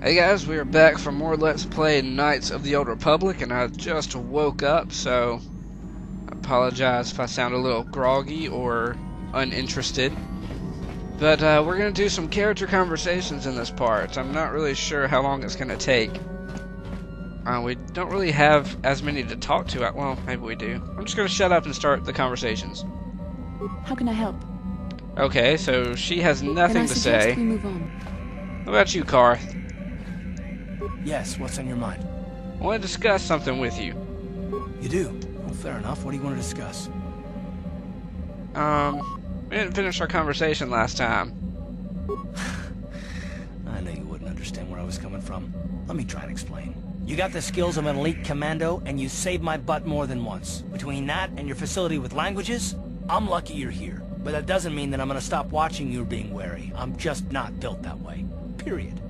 Hey guys, we are back for more Let's Play Knights of the Old Republic, and I just woke up, so I apologize if I sound a little groggy or uninterested. But we're going to do some character conversations in this part. I'm not really sure how long it's going to take. We don't really have as many to talk to. Well, maybe we do. I'm just going to shut up and start the conversations. How can I help? Okay, so she has nothing to say. We move on. What about you, Karth? Yes, what's on your mind? I want to discuss something with you. You do? Well, fair enough. What do you want to discuss? We didn't finish our conversation last time. I knew you wouldn't understand where I was coming from. Let me try and explain. You got the skills of an elite commando, and you saved my butt more than once. Between that and your facility with languages, I'm lucky you're here. But that doesn't mean that I'm gonna stop watching you being wary. I'm just not built that way. Period.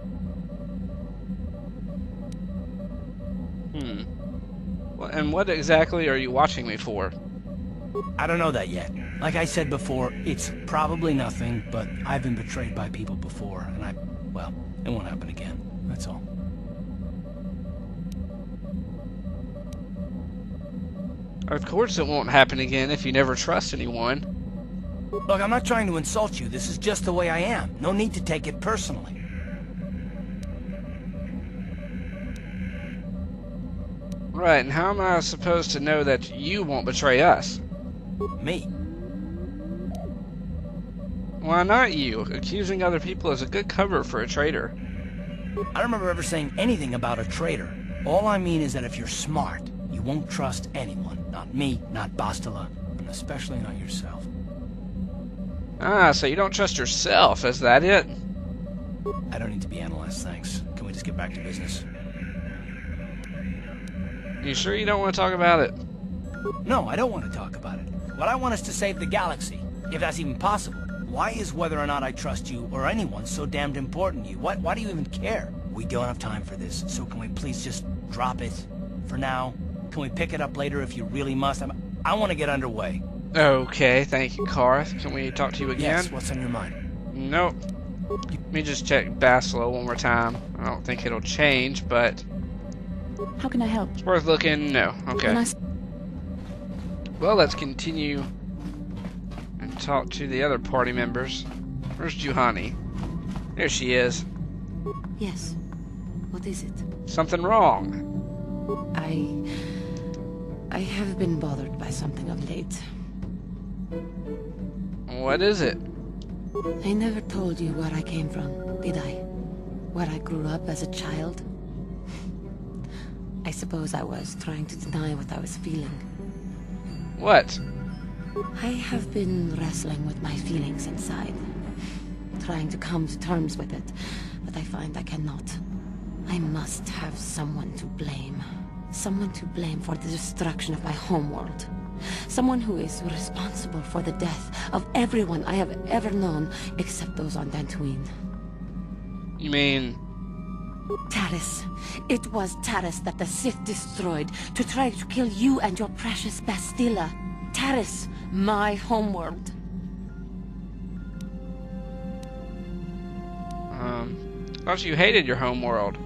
Well, and what exactly are you watching me for? I don't know that yet. Like I said before, it's probably nothing, but I've been betrayed by people before, and well, it won't happen again. That's all. Of course it won't happen again if you never trust anyone. Look, I'm not trying to insult you. This is just the way I am. No need to take it personally. Right, and how am I supposed to know that you won't betray us? Me? Why not you? Accusing other people is a good cover for a traitor. I don't remember ever saying anything about a traitor. All I mean is that if you're smart, you won't trust anyone. Not me, not Bastila, and especially not yourself. Ah, so you don't trust yourself, is that it? I don't need to be analyzed, thanks. Can we just get back to business? You sure you don't want to talk about it? No, I don't want to talk about it. What I want is to save the galaxy, if that's even possible. Why is whether or not I trust you or anyone so damned important to you? Why do you even care? We don't have time for this, so can we please just drop it for now? Can we pick it up later if you really must? I want to get underway. Okay, thank you, Karth. Can we talk to you again? Yes, what's on your mind? Nope. Let me just check Bastila one more time. I don't think it'll change, but How can I help? it's worth looking. No. Okay. Well, let's continue and talk to the other party members. Where's Juhani? There she is. Yes. What is it? Something wrong. I have been bothered by something of late. What is it? I never told you where I came from, did I? Where I grew up as a child? I suppose I was trying to deny what I was feeling. What? I have been wrestling with my feelings inside. Trying to come to terms with it, but I find I cannot. I must have someone to blame. Someone to blame for the destruction of my homeworld. Someone who is responsible for the death of everyone I have ever known, except those on Dantooine. You mean... Taris. It was Taris that the Sith destroyed to try to kill you and your precious Bastila. Taris, my homeworld. Thought you hated your homeworld.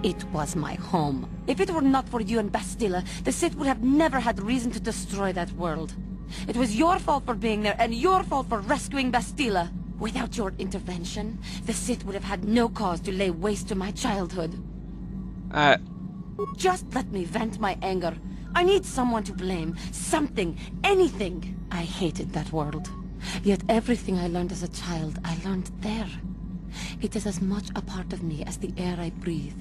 It was my home. If it were not for you and Bastila, the Sith would have never had reason to destroy that world. It was your fault for being there, and your fault for rescuing Bastila. Without your intervention, the Sith would have had no cause to lay waste to my childhood. Just let me vent my anger. I need someone to blame. Something. Anything. I hated that world. Yet everything I learned as a child, I learned there. It is as much a part of me as the air I breathe.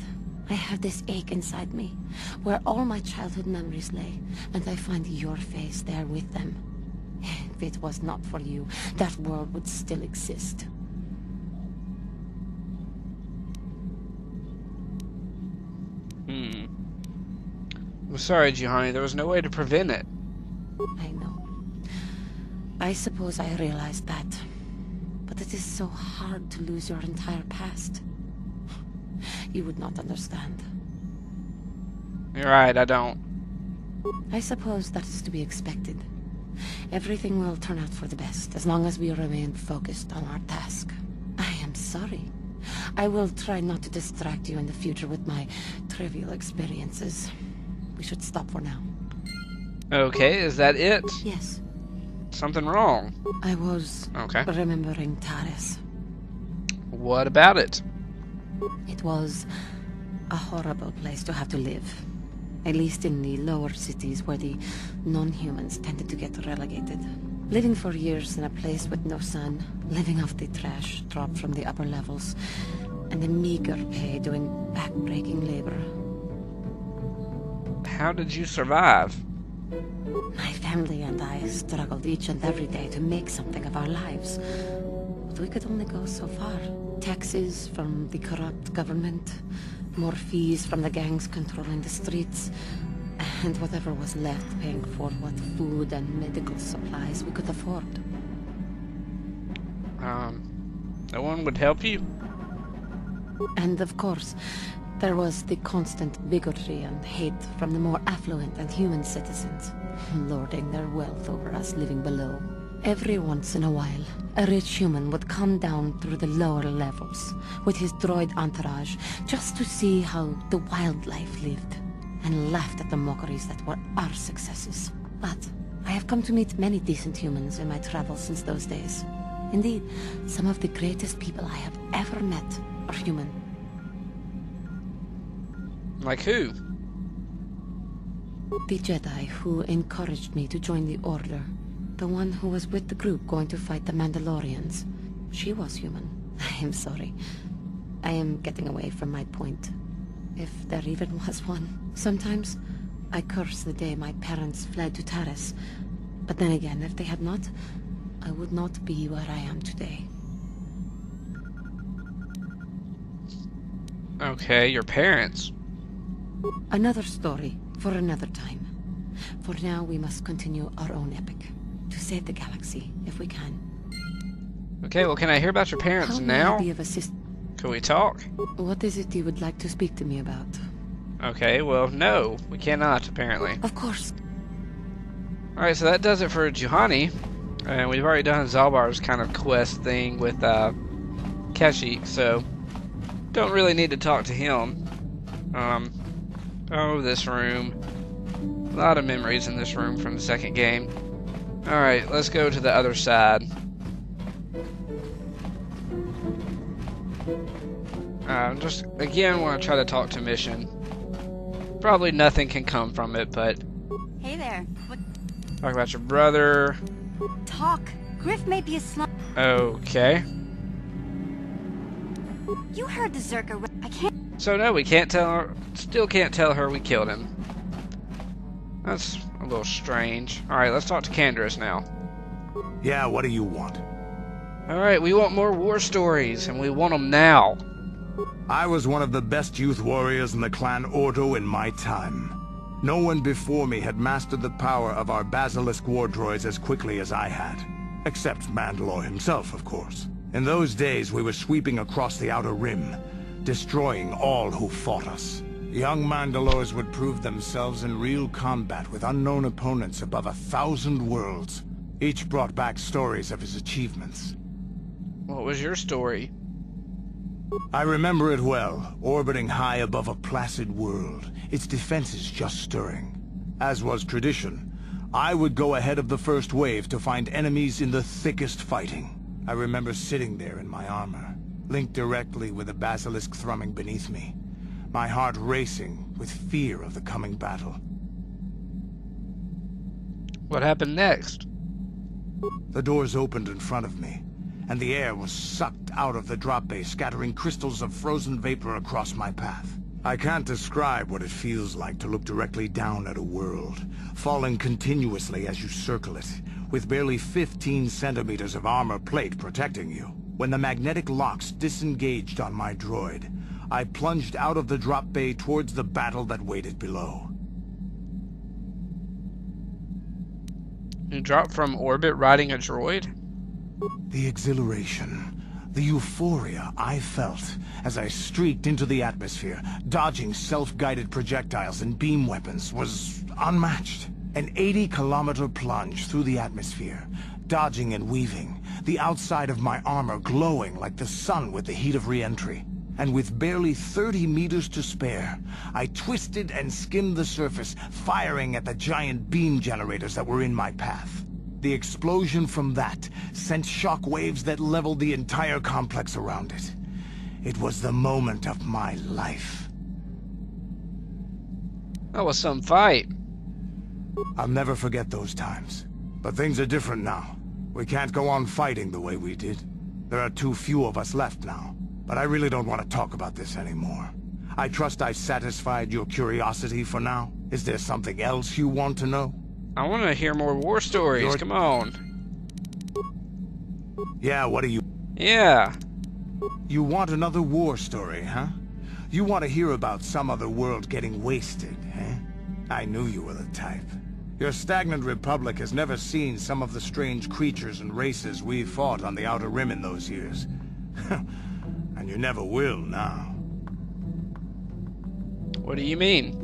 I have this ache inside me, where all my childhood memories lay, and I find your face there with them. If it was not for you, that world would still exist. I'm sorry, Juhani. There was no way to prevent it. I know. I suppose I realized that. But it is so hard to lose your entire past. You would not understand. You're right, I don't. I suppose that is to be expected. Everything will turn out for the best, as long as we remain focused on our task. I am sorry. I will try not to distract you in the future with my trivial experiences. We should stop for now. Okay, is that it? Yes. Something wrong? I was remembering Taris. What about it? It was a horrible place to have to live. At least in the lower cities where the non-humans tended to get relegated. Living for years in a place with no sun, living off the trash dropped from the upper levels, and the meager pay doing back-breaking labor. How did you survive? My family and I struggled each and every day to make something of our lives. But we could only go so far. Taxes from the corrupt government, more fees from the gangs controlling the streets, and whatever was left paying for what food and medical supplies we could afford. No one would help you? And of course, there was the constant bigotry and hate from the more affluent and human citizens, lording their wealth over us living below. Every once in a while, a rich human would come down through the lower levels with his droid entourage just to see how the wildlife lived, and laughed at the mockeries that were our successes. But I have come to meet many decent humans in my travels since those days. Indeed, some of the greatest people I have ever met are human. Like who? The Jedi who encouraged me to join the Order. The one who was with the group going to fight the Mandalorians. She was human. I am sorry. I am getting away from my point. If there even was one. Sometimes, I curse the day my parents fled to Taris. But then again, if they had not, I would not be where I am today. Okay, your parents. Another story for another time. For now, we must continue our own epic. To save the galaxy, if we can. Okay, well, can I hear about your parents How now? may I be of assist- Can we talk? What is it you would like to speak to me about? Okay, well, no, we cannot, apparently. Of course. Alright, so that does it for Juhani. And we've already done Zalbar's kind of quest thing with Kashyyyk, so don't really need to talk to him. Oh, this room. A lot of memories in this room from the second game. Alright, let's go to the other side. Just, again, want to try to talk to Mission. Probably nothing can come from it, but... Hey there. What? Talk about your brother. Talk. Griff may be a slum. Okay. You heard the Zerka. I can't. So no, we can't tell her. Still can't tell her we killed him. That's a little strange. Alright, let's talk to Canderous now. Yeah, what do you want? Alright, we want more war stories, and we want them now. I was one of the best youth warriors in the clan Ordo in my time. No one before me had mastered the power of our basilisk war droids as quickly as I had. Except Mandalore himself, of course. In those days, we were sweeping across the Outer Rim, destroying all who fought us. Young Mandalores would prove themselves in real combat with unknown opponents above 1,000 worlds. Each brought back stories of his achievements. What was your story? I remember it well, orbiting high above a placid world, its defenses just stirring. As was tradition, I would go ahead of the first wave to find enemies in the thickest fighting. I remember sitting there in my armor, linked directly with the basilisk thrumming beneath me, my heart racing with fear of the coming battle. What happened next? The doors opened in front of me, and the air was sucked out of the drop bay, scattering crystals of frozen vapor across my path. I can't describe what it feels like to look directly down at a world, falling continuously as you circle it, with barely 15 centimeters of armor plate protecting you. When the magnetic locks disengaged on my droid, I plunged out of the drop bay towards the battle that waited below. You dropped from orbit riding a droid? The exhilaration, the euphoria I felt as I streaked into the atmosphere, dodging self-guided projectiles and beam weapons, was unmatched. An 80-kilometer plunge through the atmosphere, dodging and weaving, the outside of my armor glowing like the sun with the heat of re-entry. and with barely 30 meters to spare, I twisted and skimmed the surface, firing at the giant beam generators that were in my path. The explosion from that sent shock waves that leveled the entire complex around it. It was the moment of my life. That was some fight. I'll never forget those times. But things are different now. We can't go on fighting the way we did. There are too few of us left now. But I really don't want to talk about this anymore. I trust I've satisfied your curiosity for now. Is there something else you want to know? I want to hear more war stories. Come on. Yeah, what do you... Yeah. You want another war story, huh? You want to hear about some other world getting wasted, eh? I knew you were the type. Your stagnant republic has never seen some of the strange creatures and races we fought on the Outer Rim in those years. And you never will now. What do you mean?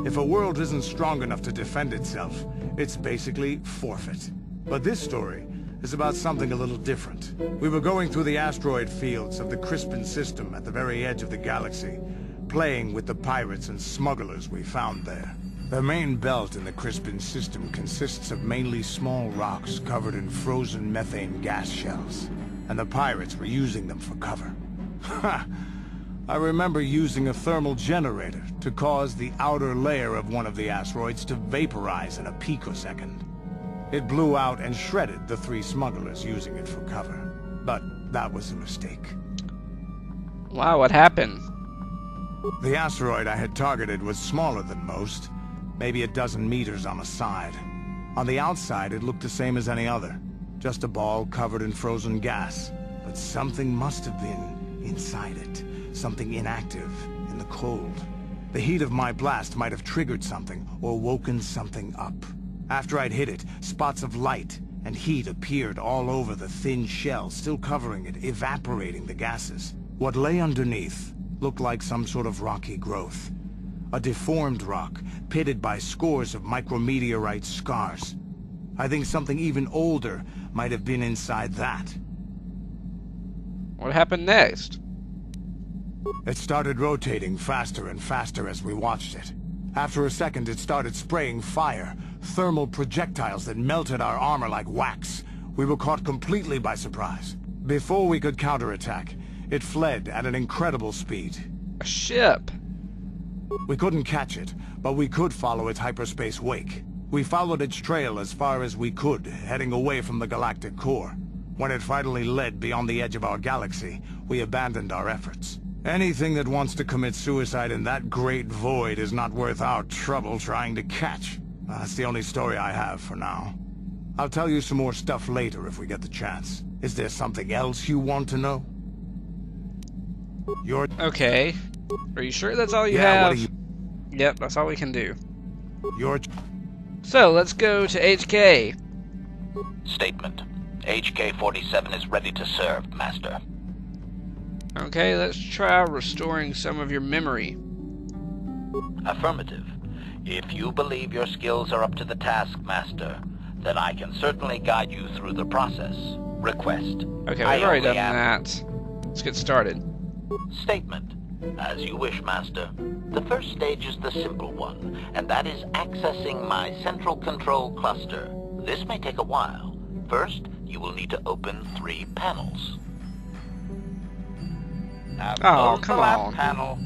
If a world isn't strong enough to defend itself, it's basically forfeit. But this story is about something a little different. We were going through the asteroid fields of the Crispin system at the very edge of the galaxy, playing with the pirates and smugglers we found there. The main belt in the Crispin system consists of mainly small rocks covered in frozen methane gas shells, and the pirates were using them for cover. Ha! I remember using a thermal generator to cause the outer layer of one of the asteroids to vaporize in a picosecond. It blew out and shredded the 3 smugglers using it for cover. But that was a mistake. Wow, what happened? The asteroid I had targeted was smaller than most, maybe a dozen meters on a side. On the outside, it looked the same as any other, just a ball covered in frozen gas. But something must have been inside it, something inactive, in the cold. The heat of my blast might have triggered something, or woken something up. After I'd hit it, spots of light and heat appeared all over the thin shell, still covering it, evaporating the gases. What lay underneath looked like some sort of rocky growth. A deformed rock, pitted by scores of micrometeorite scars. I think something even older might have been inside that. What happened next? It started rotating faster and faster as we watched it. After a second, it started spraying fire, thermal projectiles that melted our armor like wax. We were caught completely by surprise. Before we could counterattack, it fled at an incredible speed. A ship. We couldn't catch it, but we could follow its hyperspace wake. We followed its trail as far as we could, heading away from the galactic core. When it finally led beyond the edge of our galaxy, we abandoned our efforts. Anything that wants to commit suicide in that great void is not worth our trouble trying to catch. That's the only story I have for now. I'll tell you some more stuff later if we get the chance. Is there something else you want to know? Okay. Are you sure that's all you Yeah, have? what do you... Yep, that's all we can do. Your... So, let's go to HK. Statement. HK-47 is ready to serve, Master. Okay, let's try restoring some of your memory. Affirmative. If you believe your skills are up to the task, Master, then I can certainly guide you through the process. Request. Okay, we've already done that. Let's get started. Statement. As you wish, Master. The first stage is the simple one, and that is accessing my central control cluster. This may take a while. First, you will need to open 3 panels. Now, Oh, close come the last on. panel.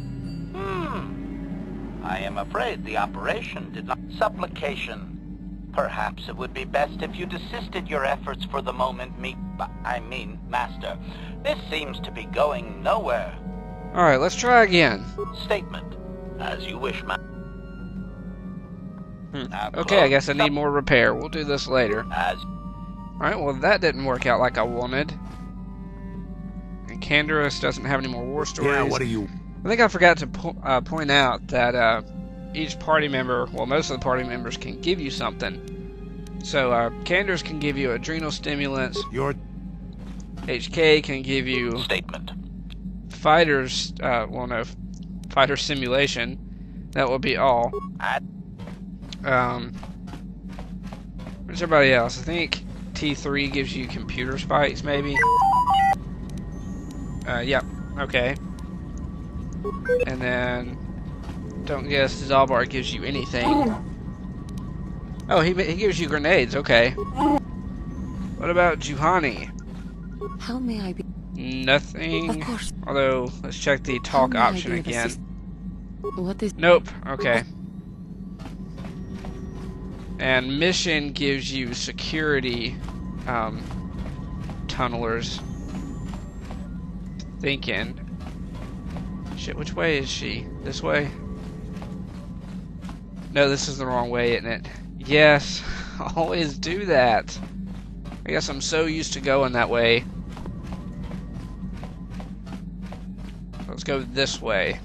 I am afraid the operation did not... Supplication. Perhaps it would be best if you desisted your efforts for the moment, Master. This seems to be going nowhere. Alright, let's try again. Statement. As you wish, Master. Okay, I guess I need more repair. We'll do this later. As... Alright, well that didn't work out like I wanted. And Canderous doesn't have any more war stories. Yeah, what do you... I think I forgot to point out that each party member, well most of the party members can give you something. So Canderous can give you adrenal stimulants. Your... HK can give you... Statement. Fighters, fighter simulation. That will be all. Where's everybody else? I think T3 gives you computer spikes, maybe? Yep. Okay. And then, don't guess the Zalbar gives you anything. Oh, he gives you grenades, okay. What about Juhani? How may I be? Nothing. Of course. Although, let's check the How talk may I option be of again. What is? Nope, okay. And mission gives you security, tunnelers. Thinking. Shit, which way is she? This way? No, this is the wrong way, isn't it? Yes, I always do that. I guess I'm so used to going that way. Let's go this way.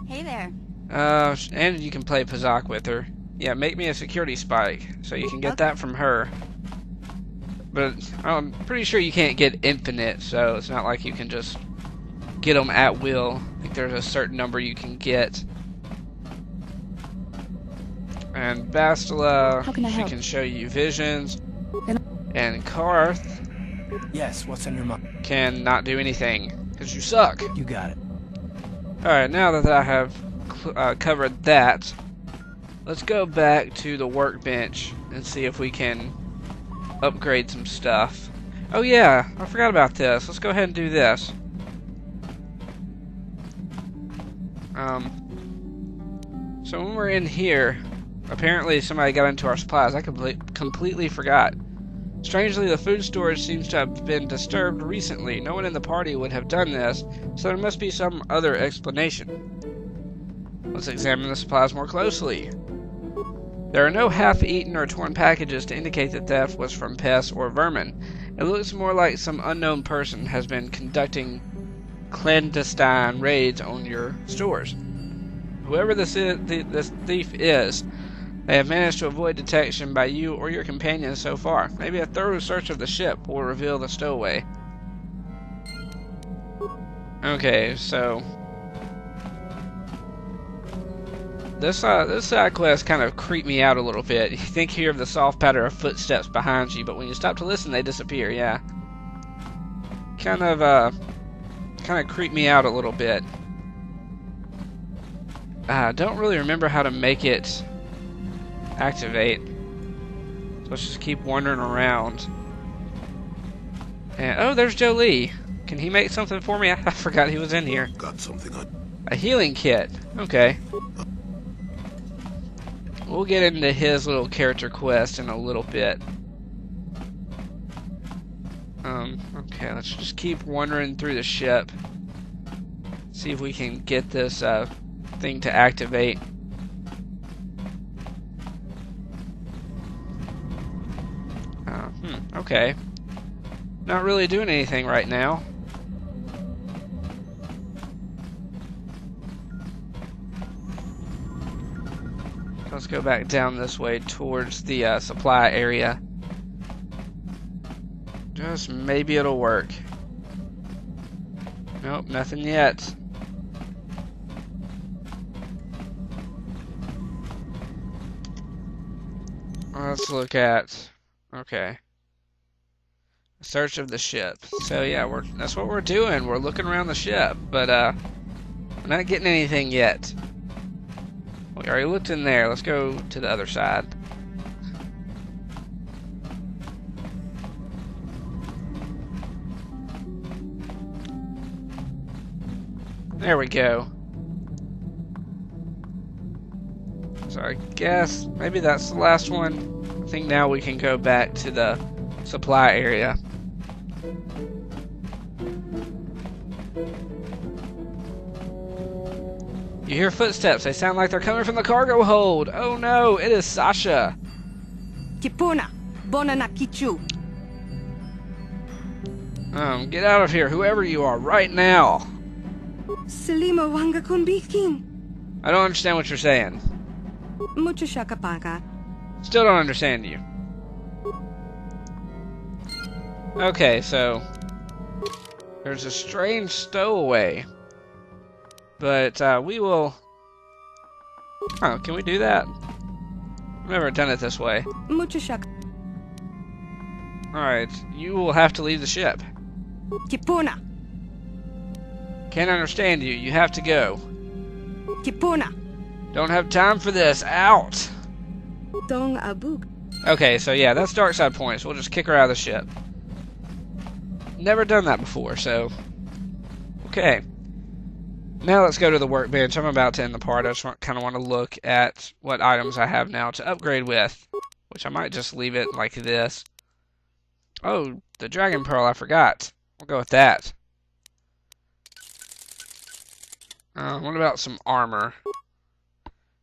Hey there. And you can play Pazak with her. Yeah, make me a security spike, so you can get that from her. But I'm pretty sure you can't get infinite, so it's not like you can just get them at will. I think there's a certain number you can get. And Bastila, she can show you visions. And Karth Yes, what's on your mind? can not do anything, because you suck. You got it. Alright, now that I have covered that, let's go back to the workbench and see if we can upgrade some stuff. Oh yeah, I forgot about this. Let's go ahead and do this. So when we're in here, apparently somebody got into our supplies. I completely forgot. Strangely, the food storage seems to have been disturbed recently. No one in the party would have done this, so there must be some other explanation. Let's examine the supplies more closely. There are no half-eaten or torn packages to indicate that theft was from pests or vermin. It looks more like some unknown person has been conducting clandestine raids on your stores. Whoever this thief is, they have managed to avoid detection by you or your companions so far. Maybe a thorough search of the ship will reveal the stowaway. Okay, so this side quest kind of creeped me out a little bit. You think you hear the soft patter of footsteps behind you, but when you stop to listen, they disappear. Yeah, kind of creeped me out a little bit. I don't really remember how to make it activate. So let's just keep wandering around. And oh, there's Jolie. Can he make something for me? I forgot he was in here. Got something on. A healing kit. Okay. We'll get into his little character quest in a little bit. Okay, let's just keep wandering through the ship. See if we can get this thing to activate. Okay. Not really doing anything right now. Let's go back down this way towards the supply area. Just maybe it'll work. Nope, nothing yet. Let's look at... Okay. Search of the ship. So yeah, that's what we're doing. We're looking around the ship, but we're not getting anything yet. We already looked in there. Let's go to the other side. There we go. So I guess maybe that's the last one. I think now we can go back to the supply area. You hear footsteps. They sound like they're coming from the cargo hold. Oh no, it is Sasha. Kipuna, Bonana Kichu. Get out of here, whoever you are, right now. Selima Wanga Kumbikin. I don't understand what you're saying. Mucho shakapaka. Still don't understand you. Okay, so there's a strange stowaway. But we will... Oh, can we do that? I've never done it this way. Mucho shak. Alright, you will have to leave the ship. Kipuna. Can't understand you. You have to go. Kipuna. Don't have time for this. Out! Dong Abuk. Okay, so yeah, that's dark side points. We'll just kick her out of the ship. Never done that before, so... Okay. Now let's go to the workbench. I'm about to end the part. I just kind of want to look at what items I have now to upgrade with. Which I might just leave it like this. Oh, the Dragon Pearl, I forgot. We'll go with that. What about some armor?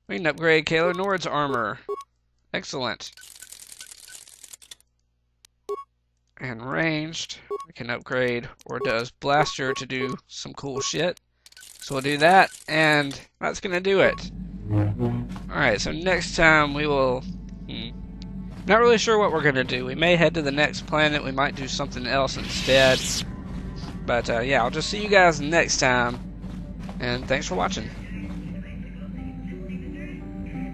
We can upgrade KotOR Nord's armor. Excellent. And ranged, we can upgrade Ordo's blaster to do some cool shit. So we'll do that, and that's gonna do it. Alright, so next time we will... Not really sure what we're gonna do. We may head to the next planet, we might do something else instead. But yeah, I'll just see you guys next time, and thanks for watching.